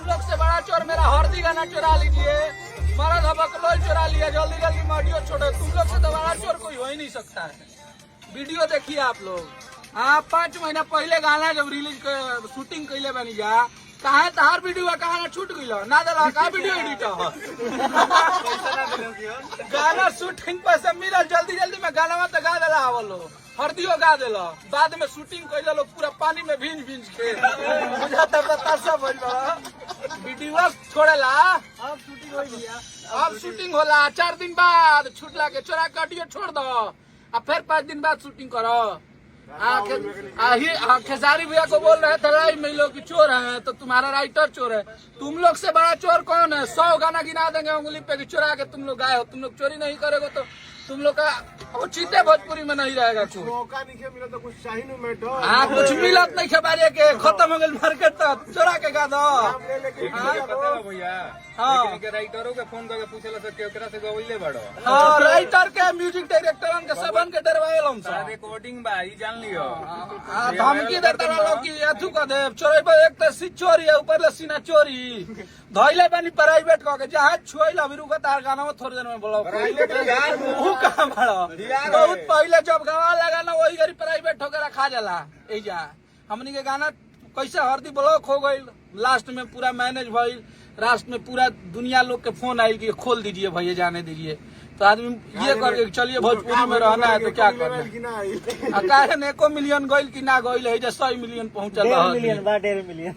लोग से बड़ा चोर मेरा हरदी गाना चुरा लीजिए, मरद हबकलोई चुरा लिया, जल्दी जल्दी ऑडियो छोड़ो। तुम लोग से तो बड़ा चोर कोई हो ही नहीं सकता है। वीडियो देखिए आप लोग। हाँ, 5 महीना पहले गाना जब रिलीज शूटिंग कैले बनी जा, कहा तहार वीडियो कहा ना छूट गई ना दला का वीडियो एडिटर गाना शूटिंग पैसा मिला, जल्दी जल्दी में गाना में तो गा दिला आवलो, हरदियो गा दिला, बाद में शूटिंग कैले लोग पूरा पानी में भींज भींज के बुझाता बतासा भइल बा। वीडियो छोड़ेला, अब शूटिंग होला 4 दिन बाद छूटला के चोरा के ऑडियो छोड़ दो, अब फिर 5 दिन बाद शूटिंग करो। खेसारी भैया को बोल रहे थे राइट में लोग की चोर है, तो तुम्हारा राइटर चोर है। तुम लोग से बड़ा चोर कौन है? 100 गाना गिना देंगे उंगली पे कि चुरा के तुम लोग गाए हो। तुम लोग चोरी नहीं करोगे तो तुम लोग का उचित भोजपुरी में नहीं रहेगा चोर। मौका नहीं मिला तो कुछ चाहिए नहीं मैडम। हाँ, कुछ मिलत नहीं खबारे के, खत्म हो गई मार्केट तक, चोरा के गा दो। भैया हाँ, राइटरों के फोन करके पूछेला सर केकरा से गवैले बड़ो। हाँ, राइटर के म्यूजिक डायरेक्टर के सबन के डरवाएल हम सब रिकॉर्डिंग बा ई जान लियो। धमकी देता लोग की अथु का दे चोरी पर, एक तो सीट चोरी है, ऊपर सीना चोरी धैले बनी प्राइवेट कह के जहां छोइल अभी रुका तार गाना में थोड़ी देर में बोलो कहां बड़ा बहुत पहले जब गवा लगा ना वही गरी प्राइवेट होकर खा जाला। एजा हमनी के गाना कैसे हरदी ब्लॉक हो गई, लास्ट में पूरा मैनेज भइल, लास्ट में पूरा दुनिया लोग के फोन आई कि खोल दीजिए भैया जाने दीजिए, तो आदमी ये करके चलिए भोजपुरी में रहना है तो क्या करना। कारण 1 मिलियन गईल कि ना गईल है, 100 मिलियन पहुंचल 1.5 मिलियन।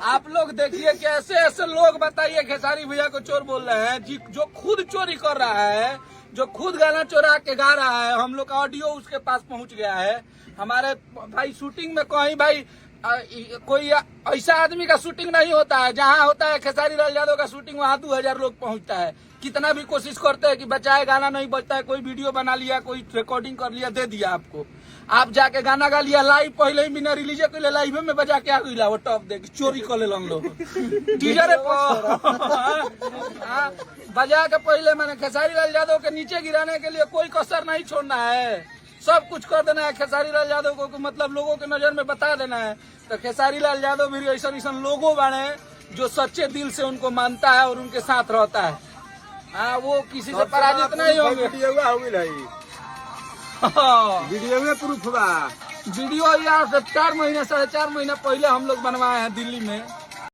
आप लोग देखिए कि ऐसे ऐसे लोग बताइए खेसारी भैया को चोर बोल रहे हैं, जो खुद चोरी कर रहा है, जो खुद गाना चोरा के गा रहा है, हम लोग का ऑडियो उसके पास पहुंच गया है। हमारे भाई शूटिंग में कहीं भाई कोई ऐसा आदमी का शूटिंग नहीं होता है, जहाँ होता है खेसारी लाल यादव का शूटिंग वहाँ 2000 लोग पहुँचता है। कितना भी कोशिश करते हैं कि बचाए, गाना नहीं बचता है, कोई वीडियो बना लिया, कोई रिकॉर्डिंग कर लिया, दे दिया आपको, आप जाके गाना गा लिया लाइव, पहले ही बिना रिलीज के लिए लाइव में बजा के आ गई वो टॉप दे चोरी कर ले लोग टीजर बजा के पहले मैंने खेसारी लाल यादव के नीचे गिराने के लिए कोई कसर नहीं छोड़ना है, सब कुछ कर देना है खेसारी लाल यादव को, मतलब लोगों के नजर में बता देना है। तो खेसारी लाल यादव भी ऐसा लोगों बने जो सच्चे दिल से उनको मानता है और उनके साथ रहता है। हाँ, वो किसी से पराजित नहीं होंगे। वीडियो में प्रूफ बा। वीडियो यार 4 महीने 4.5 महीना पहले हम लोग बनवाए हैं दिल्ली में।